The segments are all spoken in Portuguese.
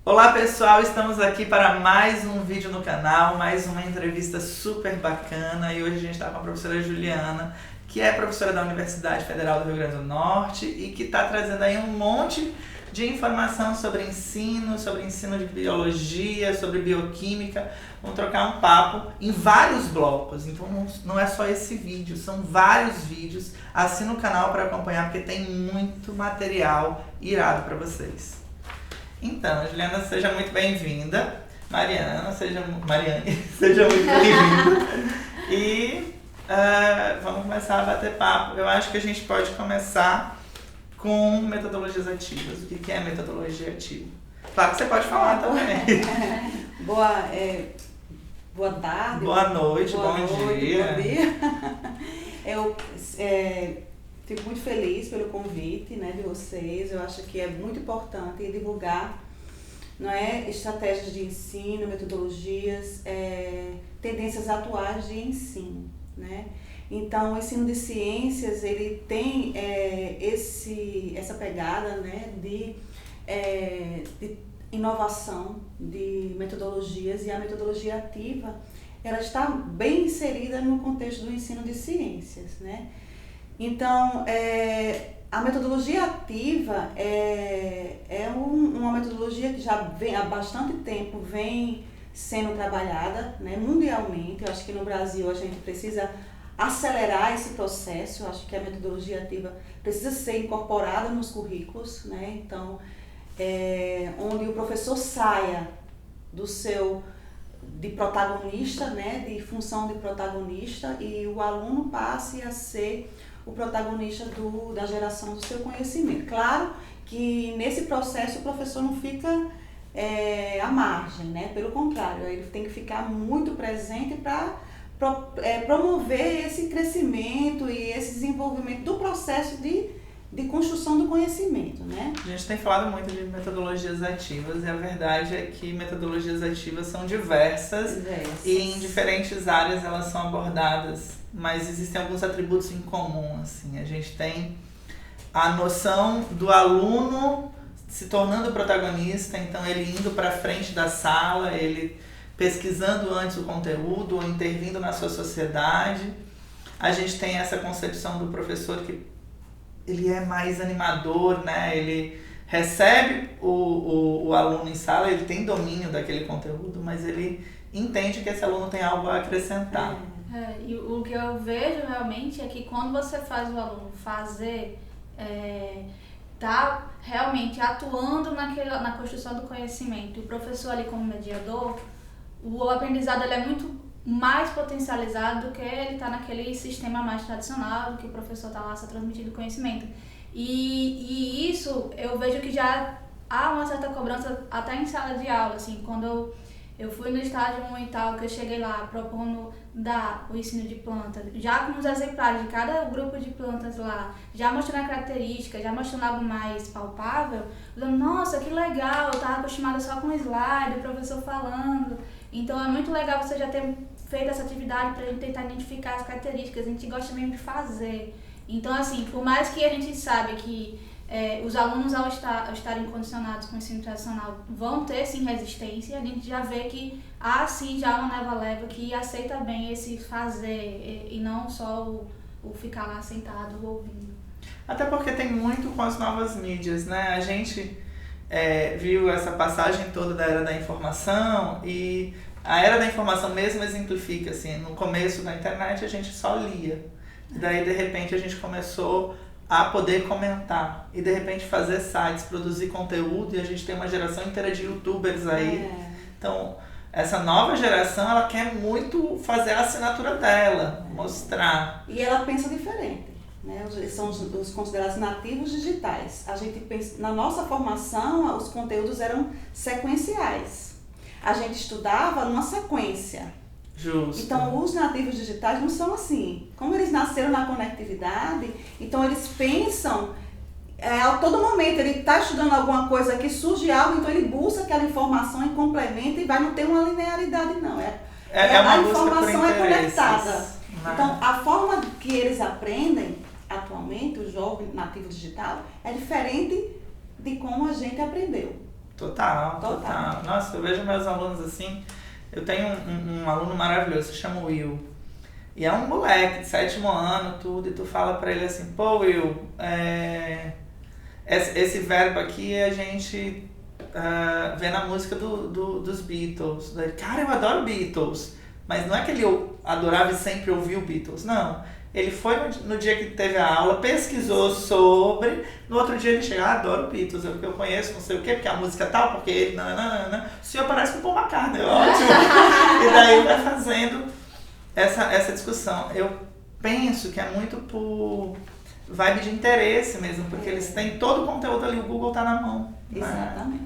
Olá pessoal, estamos aqui para mais um vídeo no canal, mais uma entrevista super bacana e hoje a gente está com a professora Juliana, que é professora da Universidade Federal do Rio Grande do Norte e que está trazendo aí um monte de informação sobre ensino de biologia, sobre bioquímica. Vamos trocar um papo em vários blocos, então não é só esse vídeo, são vários vídeos. Assina o canal para acompanhar porque tem muito material irado para vocês. Então, Juliana, seja muito bem-vinda. Mariane, seja muito bem-vinda. E vamos começar a bater papo. Eu acho que a gente pode começar com metodologias ativas. O que é metodologia ativa? Claro que você pode falar também. Boa tarde. Boa noite, bom dia. Eu fico muito feliz pelo convite, né, de vocês. Eu acho que é muito importante divulgar, não é, estratégias de ensino, metodologias, tendências atuais de ensino, né? Então, o ensino de ciências, ele tem essa pegada, né, de inovação de metodologias, e a metodologia ativa, ela está bem inserida no contexto do ensino de ciências, né? Então, a metodologia ativa é uma metodologia que já vem há bastante tempo vem sendo trabalhada, né, mundialmente. Eu acho que no Brasil a gente precisa acelerar esse processo. Eu acho que a metodologia ativa precisa ser incorporada nos currículos, né? Então, onde o professor saia de protagonista, né, de função de protagonista, e o aluno passe a ser o protagonista da geração do seu conhecimento. Claro que nesse processo o professor não fica à margem, né? Pelo contrário, ele tem que ficar muito presente para promover esse crescimento e esse desenvolvimento do processo de construção do conhecimento, né? A gente tem falado muito de metodologias ativas e a verdade é que metodologias ativas são diversas. E em diferentes áreas elas são abordadas, mas existem alguns atributos em comum, assim. A gente tem a noção do aluno se tornando protagonista, então ele indo para frente da sala, ele pesquisando antes o conteúdo ou intervindo na sua sociedade. A gente tem essa concepção do professor que ele é mais animador, né? Ele recebe o aluno em sala, ele tem domínio daquele conteúdo, mas ele entende que esse aluno tem algo a acrescentar. E o que eu vejo realmente é que quando você faz o aluno tá realmente atuando na construção do conhecimento, e o professor ali como mediador, o aprendizado ele é muito mais potencializado do que ele está naquele sistema mais tradicional, do que o professor está lá só transmitindo conhecimento. E isso eu vejo que já há uma certa cobrança até em sala de aula, assim, quando eu fui no estágio 1 e tal, que eu cheguei lá propondo dar o ensino de plantas, já com os exemplares de cada grupo de plantas lá, já mostrando a característica, já mostrando algo mais palpável, falando, nossa, que legal, eu estava acostumada só com slide, o professor falando. Então é muito legal você já ter feito essa atividade para a gente tentar identificar as características, a gente gosta mesmo de fazer. Então, assim, por mais que a gente sabe que os alunos, ao estarem condicionados com o ensino tradicional, vão ter, sim, resistência, a gente já vê que há, sim, já uma nova leva que aceita bem esse fazer e não só o ficar lá sentado ouvindo. Até porque tem muito com as novas mídias, né? A gente viu essa passagem toda da era da informação, e a era da informação mesmo exemplifica, assim, no começo da internet a gente só lia. E daí, de repente, a gente começou a poder comentar e, de repente, fazer sites, produzir conteúdo, e a gente tem uma geração inteira de youtubers aí. Então, essa nova geração, ela quer muito fazer a assinatura dela, mostrar. E ela pensa diferente, né? Eles são os considerados nativos digitais. A gente pensa, na nossa formação, os conteúdos eram sequenciais. A gente estudava numa sequência. Justo. Então, os nativos digitais não são assim. Como eles nasceram na conectividade, então eles pensam a todo momento. Ele está estudando alguma coisa que surge algo, então ele busca aquela informação e complementa, e não ter uma linearidade, não. A informação é conectada. Então, a forma que eles aprendem atualmente, o jovem nativo digital, é diferente de como a gente aprendeu. Total. Nossa, eu vejo meus alunos assim. Eu tenho um aluno maravilhoso, se chama Will. E é um moleque de 7º ano, tudo, e tu fala pra ele assim, pô, Will, esse verbo aqui a gente vê na música dos Beatles. Cara, eu adoro Beatles. Mas não é que ele adorava e sempre ouviu Beatles, não. Ele foi no dia que teve a aula, pesquisou sobre, no outro dia ele chega, adoro Beatles, é porque eu conheço, não sei o quê, porque a música é tal, porque ele, o senhor parece com o Paul McCartney, ótimo. E daí vai fazendo essa discussão. Eu penso que é muito por vibe de interesse mesmo, porque eles têm todo o conteúdo ali, o Google tá na mão. Exatamente.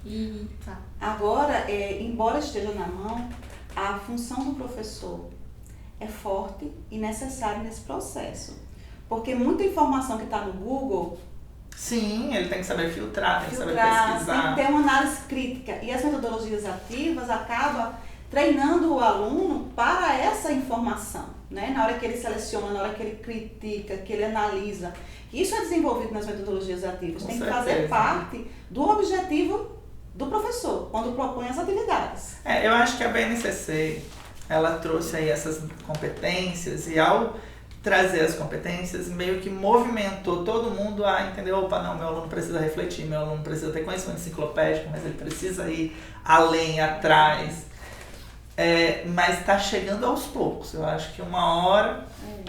E tá. Agora, embora esteja na mão, a função do professor é forte e necessária nesse processo. Porque muita informação que está no Google... Sim, ele tem que saber filtrar, tem que saber pesquisar. Tem que ter uma análise crítica. E as metodologias ativas acabam treinando o aluno para essa informação, né? Na hora que ele seleciona, na hora que ele critica, que ele analisa. Isso é desenvolvido nas metodologias ativas. Com tem certeza. Que fazer parte do objetivo do professor, quando propõe as atividades. Eu acho que a BNCC, ela trouxe aí essas competências e ao trazer as competências, meio que movimentou todo mundo a entender, opa, não, meu aluno precisa refletir, meu aluno precisa ter conhecimento enciclopédico, mas ele precisa ir além, atrás. Mas está chegando aos poucos, eu acho que uma hora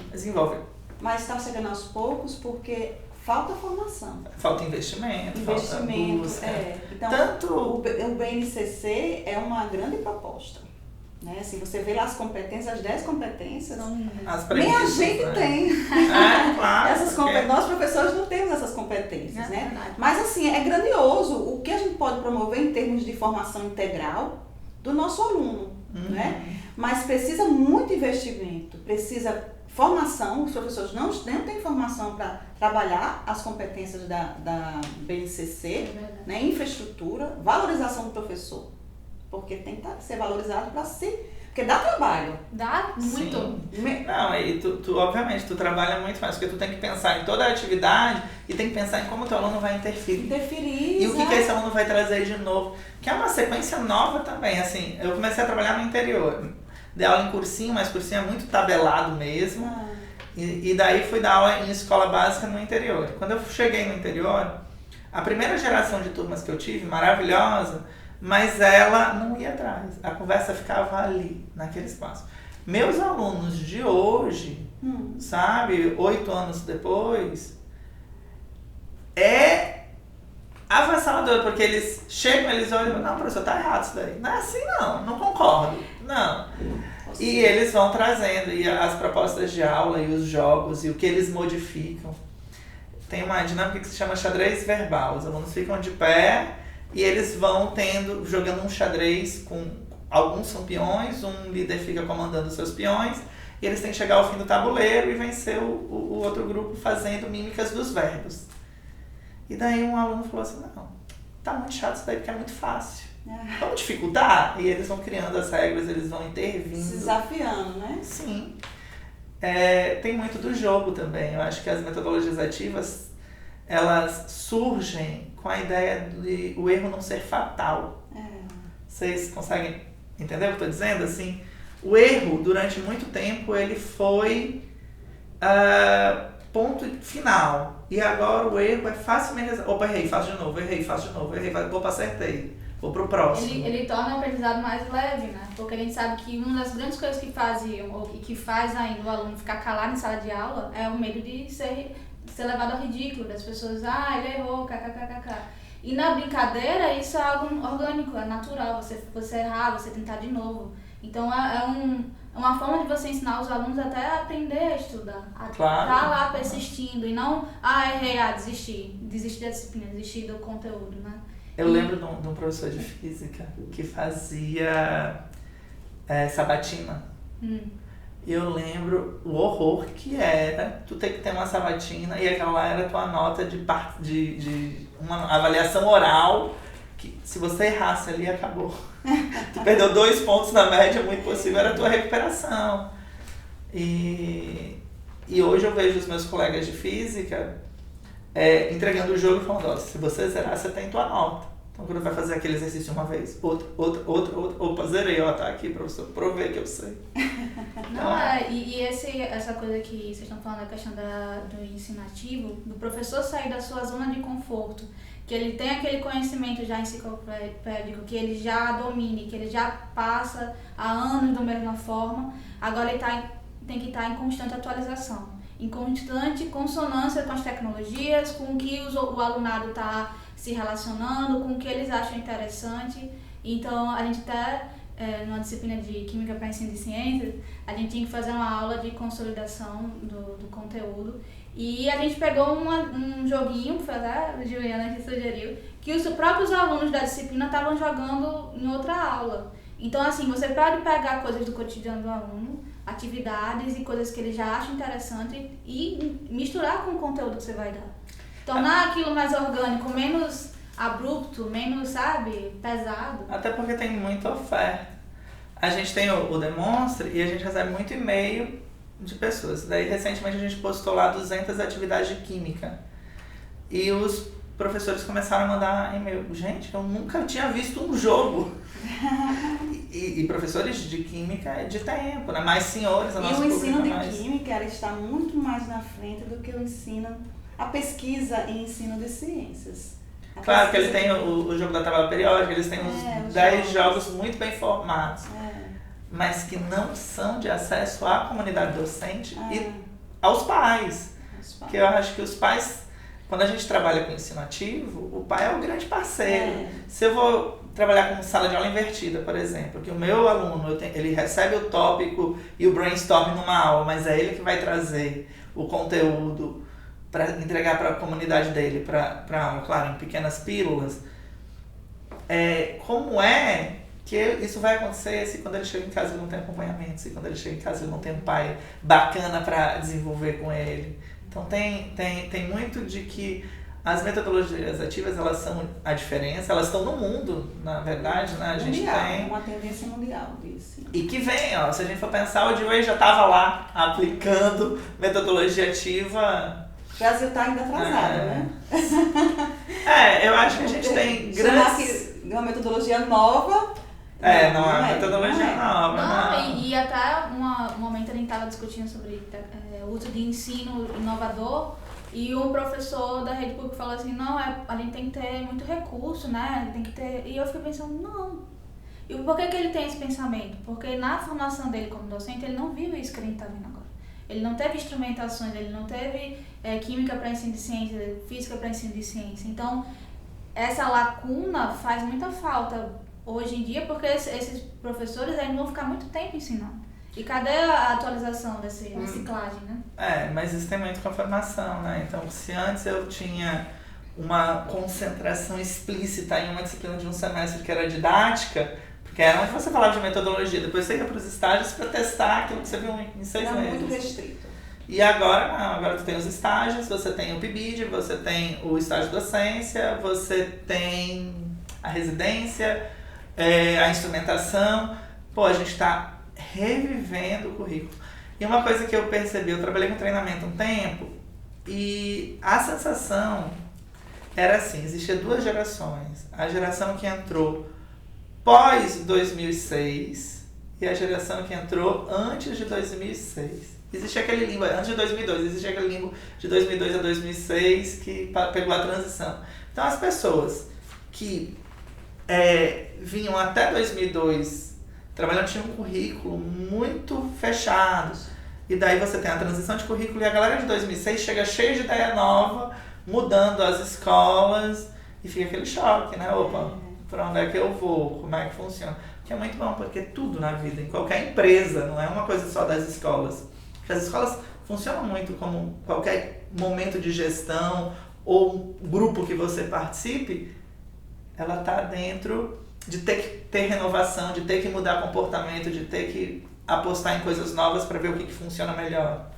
desenvolve. Mas está chegando aos poucos porque falta formação. Falta investimento, falta busca. Então, Tanto... o BNCC é uma grande proposta. Né? Assim, você vê lá as competências, as 10 competências, nem a gente tem. Claro. Nós professores não temos essas competências. Né? Mas assim, é grandioso o que a gente pode promover em termos de formação integral do nosso aluno. Né? Mas precisa muito investimento, precisa formação, os professores não têm formação para trabalhar as competências da BNCC, né? Infraestrutura, valorização do professor, porque tem que ser valorizado para si, porque dá trabalho. Dá muito. Sim. Não, e tu obviamente, tu trabalha muito mais, porque tu tem que pensar em toda a atividade e tem que pensar em como o teu aluno vai interferir. E o que esse aluno vai trazer de novo, que é uma sequência nova também, assim, eu comecei a trabalhar no interior. Dei aula em cursinho, mas cursinho é muito tabelado mesmo. E daí fui dar aula em escola básica no interior. Quando eu cheguei no interior, a primeira geração de turmas que eu tive, maravilhosa, mas ela não ia atrás. A conversa ficava ali, naquele espaço. Meus alunos de hoje, sabe, 8 anos depois, é avassalador, porque eles chegam, eles olham e falam, não, professor, tá errado isso daí. Não é assim não concordo, não. E eles vão trazendo e as propostas de aula e os jogos e o que eles modificam. Tem uma dinâmica que se chama xadrez verbal. Os alunos ficam de pé e eles vão jogando um xadrez com alguns são peões, um líder fica comandando os seus peões e eles têm que chegar ao fim do tabuleiro e vencer o outro grupo fazendo mímicas dos verbos. E daí um aluno falou assim, não, tá muito chato isso daí porque é muito fácil. Vamos dificultar? E eles vão criando as regras, eles vão intervindo. Se desafiando, né? Sim. Tem muito do jogo também. Eu acho que as metodologias ativas, elas surgem com a ideia de o erro não ser fatal. Vocês conseguem entender o que eu estou dizendo? Assim, o erro, durante muito tempo, ele foi ponto final. E agora o erro é facilmente... Opa, errei, faço de novo, errei, opa, acertei. Vou pro próximo. Ele torna o aprendizado mais leve, né? Porque a gente sabe que uma das grandes coisas que faziam, ou que faz ainda o aluno ficar calado em sala de aula, é o medo de ser levado ao ridículo, das pessoas, ele errou, kkkk. E na brincadeira, isso é algo orgânico, é natural, você errar, você tentar de novo. Então é uma forma de você ensinar os alunos até a aprender a estudar, a estar lá persistindo, e não, errei, desistir da disciplina, desistir do conteúdo, né? Eu lembro de um professor de física que fazia sabatina. E eu lembro o horror que era tu ter que ter uma sabatina e aquela lá era a tua nota de uma avaliação oral, que se você errasse ali, acabou. Tu perdeu 2 pontos na média, muito possível, era a tua recuperação. E hoje eu vejo os meus colegas de física entregando o jogo e falando, se você zerar, você tem tua nota. Então, quando vai fazer aquele exercício uma vez, outra, opa, zerei, ó, tá aqui, professor, provei que eu sei. Não, essa coisa que vocês estão falando, a questão do ensino ativo, do professor sair da sua zona de conforto, que ele tem aquele conhecimento já enciclopédico, que ele já domine, que ele já passa há anos da mesma forma, agora ele tem que estar em constante atualização, em constante consonância com as tecnologias, com o que o alunado está se relacionando, com o que eles acham interessante. Então, a gente até, numa disciplina de Química para Ensino de Ciências, a gente tinha que fazer uma aula de consolidação do conteúdo. E a gente pegou um joguinho, foi até a Juliana que sugeriu, que os próprios alunos da disciplina estavam jogando em outra aula. Então, assim, você pode pegar coisas do cotidiano do aluno, atividades e coisas que ele já acha interessante e misturar com o conteúdo que você vai dar. Tornar aquilo mais orgânico, menos abrupto, menos, sabe, pesado. Até porque tem muita oferta. A gente tem o Demonstre e a gente recebe muito e-mail de pessoas. Daí, recentemente, a gente postou lá 200 atividades de química. E os professores começaram a mandar e-mail. Gente, eu nunca tinha visto um jogo. E professores de química de tempo, né? Mais senhores. E o ensino de química ela está muito mais na frente do que o ensino, a pesquisa e ensino de ciências. Claro que ele tem o jogo da tabela periódica, eles têm uns 10 jogos muito bem formados, mas que não são de acesso à comunidade docente e aos pais. Que eu acho que os pais, quando a gente trabalha com ensino ativo, o pai é o grande parceiro. Se eu vou trabalhar com sala de aula invertida, por exemplo, que o meu aluno, ele recebe o tópico e o brainstorm numa aula, mas é ele que vai trazer o conteúdo para entregar para a comunidade dele, para aula, claro, em pequenas pílulas. Como é que isso vai acontecer se quando ele chega em casa ele não tem acompanhamento, se quando ele chega em casa ele não tem um pai bacana para desenvolver com ele. Então tem muito de que as metodologias ativas, elas são a diferença, elas estão no mundo, na verdade, né? A gente tem uma tendência mundial disso. E que vem, ó, se a gente for pensar, o Dewey já estava lá aplicando metodologia ativa. O Brasil está ainda atrasado, né? Eu acho que a gente tem grandes... uma metodologia nova... não é metodologia nova. E até um momento a gente estava discutindo sobre o uso de ensino inovador e um professor da rede pública falou assim, não, a gente tem que ter muito recurso, né? Tem que ter... E eu fiquei pensando, não. E por que ele tem esse pensamento? Porque na formação dele como docente, ele não viu isso que a gente está vendo agora. Ele não teve instrumentações, ele não teve química para ensino de ciência, física para ensino de ciência. Então, essa lacuna faz muita falta hoje em dia, porque esses professores ainda vão ficar muito tempo ensinando. E cadê a atualização dessa reciclagem, né? Mas isso tem muito com a formação, né? Então, se antes eu tinha uma concentração explícita em uma disciplina de um semestre que era didática, porque era onde você falava de metodologia, depois você ia para os estágios para testar aquilo que você viu em 6 meses. Era muito restrito. E agora não, agora tu tem os estágios, você tem o PIBID, você tem o estágio de docência, você tem a residência, a instrumentação. Pô, a gente está revivendo o currículo. E uma coisa que eu percebi, eu trabalhei com treinamento um tempo e a sensação era assim, existia 2 gerações. A geração que entrou pós 2006 e a geração que entrou antes de 2006. Existia aquele limbo, antes de 2002, existia aquele limbo de 2002 a 2006 que pegou a transição. Então as pessoas que vinham até 2002 trabalhando, tinham um currículo muito fechado. E daí você tem a transição de currículo e a galera de 2006 chega cheia de ideia nova, mudando as escolas e fica aquele choque, né? Opa, para onde é que eu vou? Como é que funciona? Que é muito bom, porque tudo na vida, em qualquer empresa, não é uma coisa só das escolas. Porque as escolas funcionam muito como qualquer momento de gestão ou um grupo que você participe, ela está dentro de ter que ter renovação, de ter que mudar comportamento, de ter que apostar em coisas novas para ver o que funciona melhor.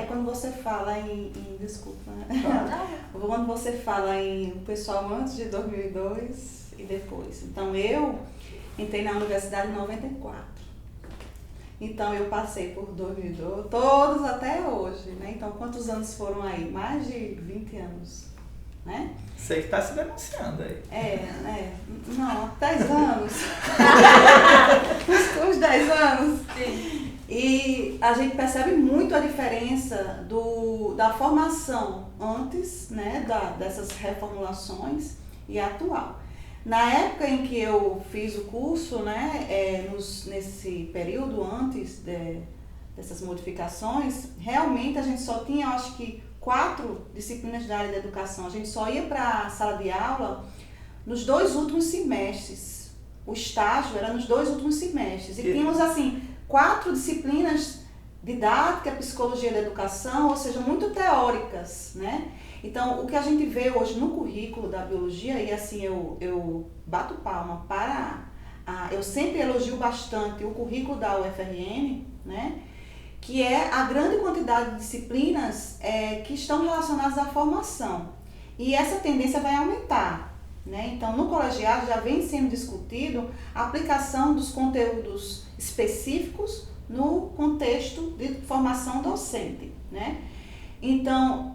Quando você fala desculpa, né? Quando você fala em pessoal antes de 2002 e depois. Então, eu entrei na universidade em 94. Então, eu passei por 2002, todos até hoje, né? Então, quantos anos foram aí? Mais de 20 anos. né? Sei que está se denunciando aí. Não, 10 anos. Uns 10 anos. Sim. E a gente percebe muito a diferença da formação antes, né, dessas reformulações e atual. Na época em que eu fiz o curso, né, nesse período antes dessas modificações, realmente a gente só tinha, acho que, 4 disciplinas da área da educação. A gente só ia para a sala de aula nos 2 últimos semestres. O estágio era nos 2 últimos semestres. E tínhamos, assim, 4 disciplinas: didática, psicologia da educação, ou seja, muito teóricas, né? Então, o que a gente vê hoje no currículo da biologia, e assim, eu bato palma eu sempre elogio bastante o currículo da UFRN, né? Que é a grande quantidade de disciplinas que estão relacionadas à formação. E essa tendência vai aumentar, né? Então, no colegiado já vem sendo discutido a aplicação dos conteúdos específicos no contexto de formação docente, né? Então,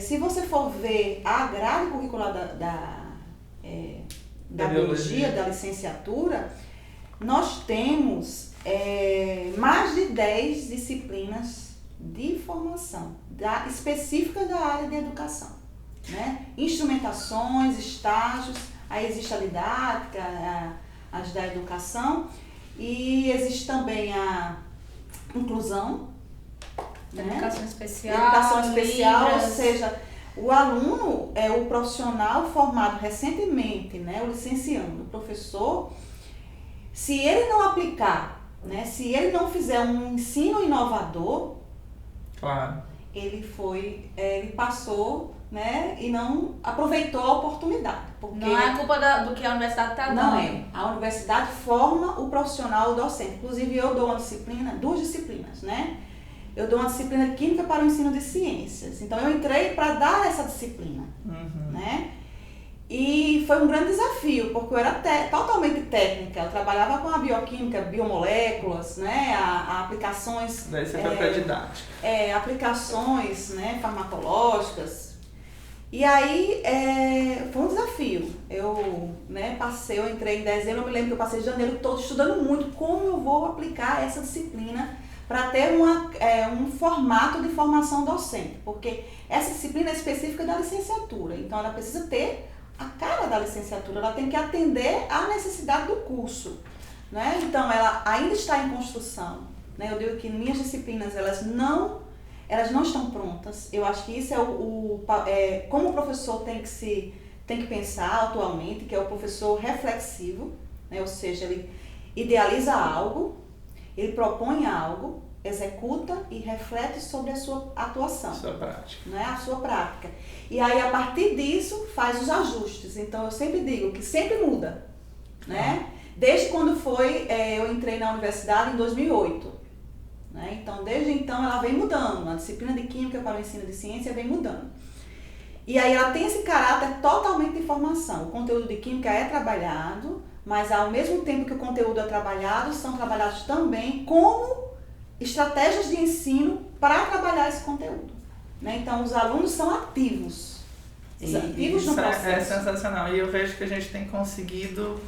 se você for ver a grade curricular da biologia, da licenciatura, nós temos mais de 10 disciplinas de formação específicas da área de educação, né? Instrumentações, estágios, aí existe a didática, as da educação, e existe também a inclusão, né? Educação especial. Educação especial, Libras. ou seja, o aluno o profissional formado recentemente, né? O licenciando, o professor, se ele não aplicar, né? Se ele não fizer um ensino inovador, Claro. ele passou, né? E não aproveitou a oportunidade. Porque Não é culpa do que a universidade está dando. não é. A universidade forma o profissional, o docente. Inclusive, eu dou 2 disciplinas, né? Eu dou uma disciplina de Química para o ensino de ciências. Então, eu entrei para dar essa disciplina, né? E foi um grande desafio, porque eu era totalmente técnica. Eu trabalhava com a bioquímica, biomoléculas, né? A aplicações... Daí você foi para a didática. Aplicações, né, farmacológicas. E aí, foi um desafio. Eu entrei em dezembro, eu me lembro que eu passei janeiro todo estudando muito como eu vou aplicar essa disciplina para ter um formato de formação docente, porque essa disciplina é específica da licenciatura, então ela precisa ter a cara da licenciatura, ela tem que atender à necessidade do curso, né? Então ela ainda está em construção, né? Eu digo que minhas disciplinas elas não estão prontas. Eu acho que isso como o professor tem que pensar atualmente, que é o professor reflexivo, né? Ou seja, ele idealiza algo, ele propõe algo, executa e reflete sobre a sua atuação. Sua prática. Né? A sua prática. E aí, a partir disso, faz os ajustes. Então, eu sempre digo que sempre muda, né? Desde quando eu entrei na universidade em 2008. Né? Então, desde então, ela vem mudando. A disciplina de Química para o ensino de ciência vem mudando. E aí, ela tem esse caráter totalmente de formação. O conteúdo de Química é trabalhado, mas ao mesmo tempo que o conteúdo é trabalhado, são trabalhados também como estratégias de ensino para trabalhar esse conteúdo. Né? Então, os alunos são ativos. Ativos no processo. É sensacional. E eu vejo que a gente tem conseguido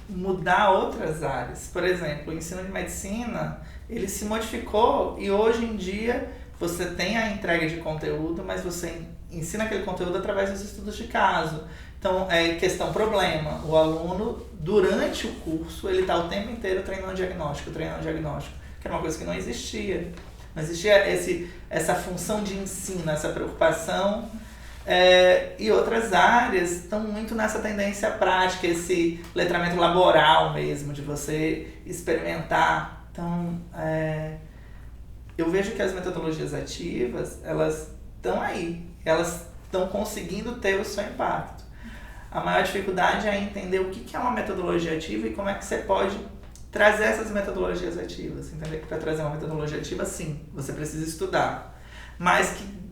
mudar outras áreas. Por exemplo, o ensino de medicina, ele se modificou e hoje em dia você tem a entrega de conteúdo, mas você ensina aquele conteúdo através dos estudos de caso. Então, questão problema. O aluno, durante o curso, ele está o tempo inteiro treinando diagnóstico, que era uma coisa que não existia. Não existia essa função de ensino, essa preocupação. E outras áreas estão muito nessa tendência prática, esse letramento laboral mesmo, de você experimentar. Então, eu vejo que as metodologias ativas, elas estão aí, elas estão conseguindo ter o seu impacto. A maior dificuldade é entender o que é uma metodologia ativa e como é que você pode trazer essas metodologias ativas. Entender que para trazer uma metodologia ativa, sim, você precisa estudar. Mas que,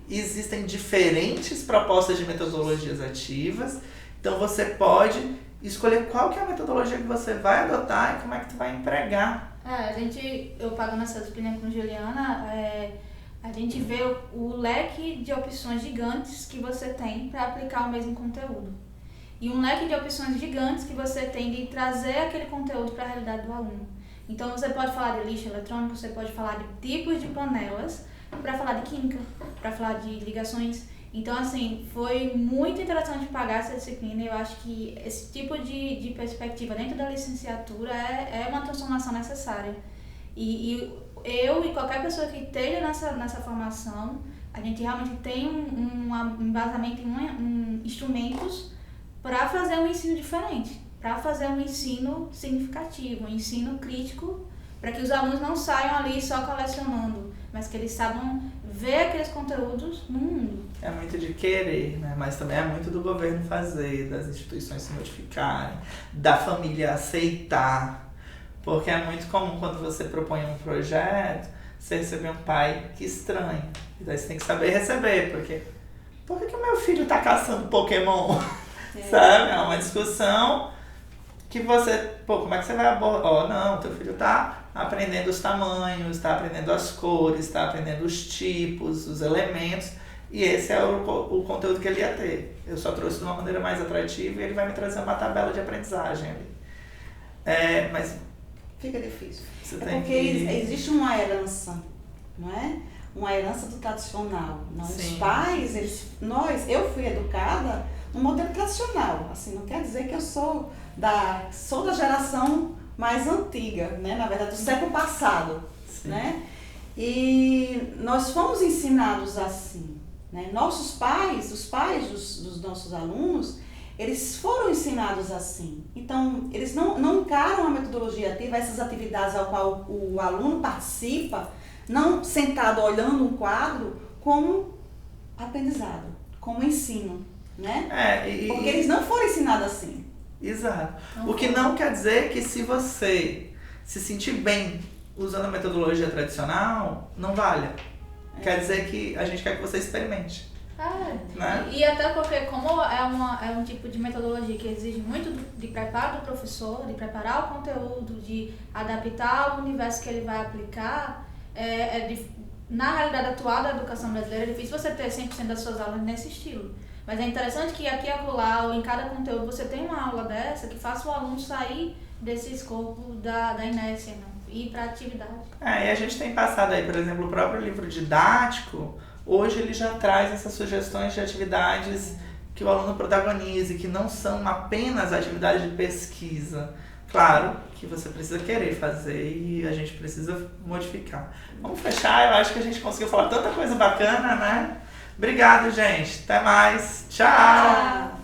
existem diferentes propostas de metodologias ativas. Então você pode escolher qual que é a metodologia que você vai adotar e como é que tu vai empregar. Eu pagando essa disciplina com Juliana, A gente vê o leque de opções gigantes que você tem para aplicar o mesmo conteúdo. E um leque de opções gigantes que você tem de trazer aquele conteúdo para a realidade do aluno. Então você pode falar de lixo eletrônico, você pode falar de tipos de panelas, para falar de química, para falar de ligações. Então, assim, foi muito interessante pagar essa disciplina e eu acho que esse tipo de perspectiva dentro da licenciatura é uma transformação necessária. E eu e qualquer pessoa que esteja nessa formação, a gente realmente tem um embasamento em instrumentos para fazer um ensino diferente, para fazer um ensino significativo, um ensino crítico, para que os alunos não saiam ali só colecionando, mas que eles saibam ver aqueles conteúdos no mundo. É muito de querer, né? Mas também é muito do governo fazer, das instituições se modificarem, da família aceitar. Porque é muito comum quando você propõe um projeto, você receber um pai que estranha. E daí você tem que saber receber, porque por que o meu filho tá caçando Pokémon? Sabe? É uma discussão que você, como é que você vai abordar? Não, teu filho tá aprendendo os tamanhos, tá aprendendo as cores, tá aprendendo os tipos, os elementos, e esse é o conteúdo que ele ia ter. Eu só trouxe de uma maneira mais atrativa e ele vai me trazer uma tabela de aprendizagem ali. Mas fica difícil. Porque existe uma herança, não é? Uma herança do tradicional. Não? Os pais, eu fui educada no modelo tradicional. Assim, não quer dizer que eu sou da geração mais antiga, né? Na verdade, do século passado. Né? E nós fomos ensinados assim. Né? Nossos pais, os pais dos nossos alunos, eles foram ensinados assim. Então, eles não encaram a metodologia ativa, essas atividades ao qual o aluno participa, não sentado olhando um quadro, como aprendizado, como ensino. Né? Porque eles não foram ensinados assim. Exato. O que não quer dizer que se você se sentir bem usando a metodologia tradicional, não valha. Quer dizer que a gente quer que você experimente. Né? E até porque como é um tipo de metodologia que exige muito de preparo do professor, de preparar o conteúdo, de adaptar ao universo que ele vai aplicar, na realidade atual da educação brasileira é difícil você ter 100% das suas aulas nesse estilo. Mas é interessante que aqui e acolá, ou em cada conteúdo, você tem uma aula dessa que faça o aluno sair desse escopo da inércia, né? E ir para a atividade. E a gente tem passado aí, por exemplo, o próprio livro didático, hoje ele já traz essas sugestões de atividades que o aluno protagonize, que não são apenas atividades de pesquisa. Claro que você precisa querer fazer e a gente precisa modificar. Vamos fechar, eu acho que a gente conseguiu falar tanta coisa bacana, né? Obrigado, gente. Até mais. Tchau!